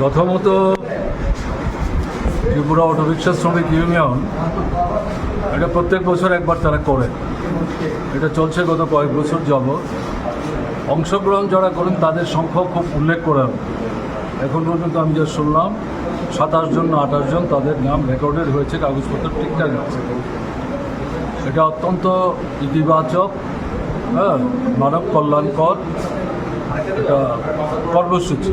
প্রথমত ত্রিপুরা অটোরিক্সা শ্রমিক ইউনিয়ন এটা প্রত্যেক বছর একবার তারা করে, এটা চলছে গত কয়েক বছর যাবৎ। অংশগ্রহণ যারা করেন তাদের সংখ্যাও খুব উল্লেখ করা হবে। এখন পর্যন্ত আমি যা শুনলাম 27 জন না 28 জন তাদের নাম রেকর্ডেড হয়েছে, কাগজপত্র ঠিকঠাক আছে। এটা অত্যন্ত ইতিবাচক, মানব কল্যাণকর এটা কর্মসূচি।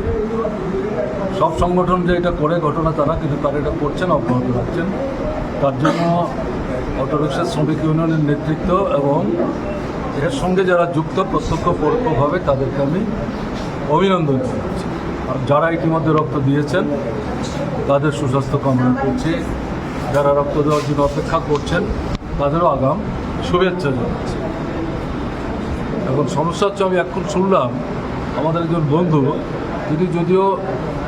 সব সংগঠন যে এটা করে ঘটনা তারা, কিন্তু তারা এটা করছেন, অব্যাহত রাখছেন। তার জন্য অটোরিক্সা শ্রমিক ইউনিয়নের নেতৃত্ব এবং এর সঙ্গে যারা যুক্ত প্রত্যক্ষ পরোক্ষভাবে তাদেরকে আমি অভিনন্দন জানাচ্ছি। আর যারা ইতিমধ্যে রক্ত দিয়েছেন তাদের সুস্বাস্থ্য কামনা করছি। যারা রক্ত দেওয়ার জন্য অপেক্ষা করছেন তাদেরও আগাম শুভেচ্ছা জানাচ্ছি। এখন সমস্যা হচ্ছে, আমি এখন শুনলাম আমাদের একজন বন্ধু, তিনি যদিও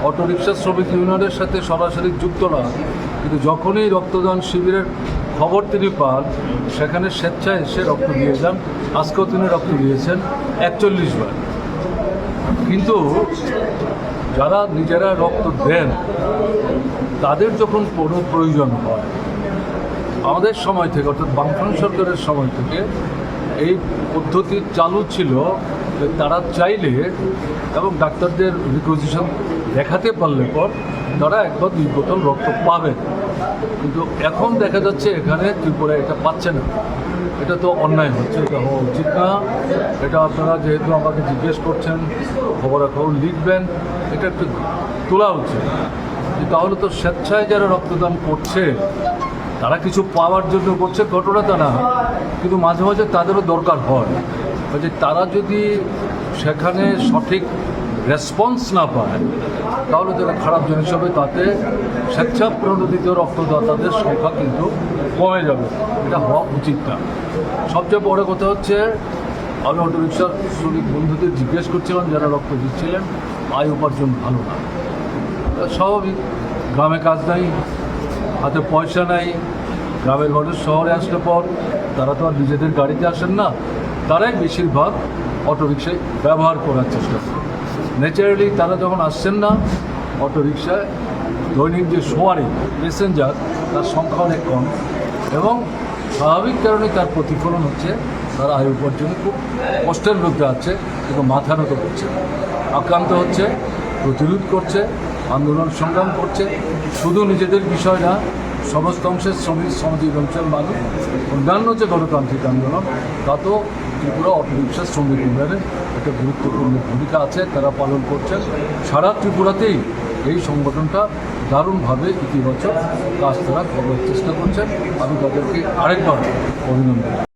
অটোরিক্সা শ্রমিক ইউনিয়নের সাথে সরাসরি যুক্ত না, কিন্তু যখনই রক্তদান শিবিরের খবর তিনি পান সেখানে স্বেচ্ছায় এসে রক্ত দিয়ে যান। আজকেও তিনি রক্ত দিয়েছেন 41 বার। কিন্তু যারা নিজেরা রক্ত দেন তাদের যখন কোনো প্রয়োজন হয়, আমাদের সময় থেকে অর্থাৎ বামফ্রন্ট সরকারের সময় থেকে এই পদ্ধতি চালু ছিল যে তারা চাইলে এবং ডাক্তারদের রিকুইজিশন দেখাতে পারলে পর তারা একবার 2 বোতল রক্ত পাবেন। কিন্তু এখন দেখা যাচ্ছে এখানে ত্রিপুরা এটা পাচ্ছে না। এটা তো অন্যায় হচ্ছে, এটা হওয়া উচিত না। এটা আপনারা যেহেতু আমাকে জিজ্ঞেস করছেন, খবরাখবর লিখবেন, এটা একটু তোলা উচিত। তাহলে তো স্বেচ্ছায় যারা রক্তদান করছে তারা কিছু পাওয়ার জন্য করছে, ঘটনাটা না, কিন্তু মাঝে মাঝে তাদেরও দরকার হয় যে তারা যদি সেখানে সঠিক রেসপন্স না পায় তাহলে তারা খারাপ জিনিস হবে। তাতে স্বেচ্ছা প্রণোদিত রক্তদাতাদের সংখ্যা কিন্তু কমে যাবে, এটা হওয়া উচিত না। সবচেয়ে বড় কথা হচ্ছে, আমি অটোরিক্সার শ্রমিক বন্ধুদের জিজ্ঞেস করছিলাম যারা রক্ত দিচ্ছিলেন, আয় উপার্জন ভালো না। স্বাভাবিক, গ্রামে কাজ নাই, হাতে পয়সা নাই। গ্রামের মানুষ শহরে আসলে পর তারা তো আর নিজেদের গাড়িতে আসেন না, তারাই বেশিরভাগ অটোরিক্সায় ব্যবহার করার চেষ্টা করে। ন্যাচারালি তারা যখন আসছেন না, অটোরিক্সায় দৈনিক যে সওয়ারি প্যাসেঞ্জার তার সংখ্যা অনেক কম, এবং স্বাভাবিক কারণে তার প্রতিফলন হচ্ছে তারা আয় উপার্জনে খুব কষ্টের মধ্যে আছে, কিন্তু মাথা নত করছে, আক্রান্ত হচ্ছে, প্রতিরোধ করছে, আন্দোলন সংগ্রাম করছে। শুধু নিজেদের বিষয় না, সমস্ত অংশের শ্রমিক সামাজিক অঞ্চল মানুষ, অন্যান্য যে গণতান্ত্রিক আন্দোলন, তাতেও ত্রিপুরা অটোরিক্সা শ্রমিক ইউনিয়নের একটা গুরুত্বপূর্ণ ভূমিকা আছে, তারা পালন করছেন। সারা ত্রিপুরাতেই এই সংগঠনটা দারুণভাবে ইতিবাচক কাজ তারা করার চেষ্টা করছেন। আমি তাদেরকে আরেকবার অভিনন্দন।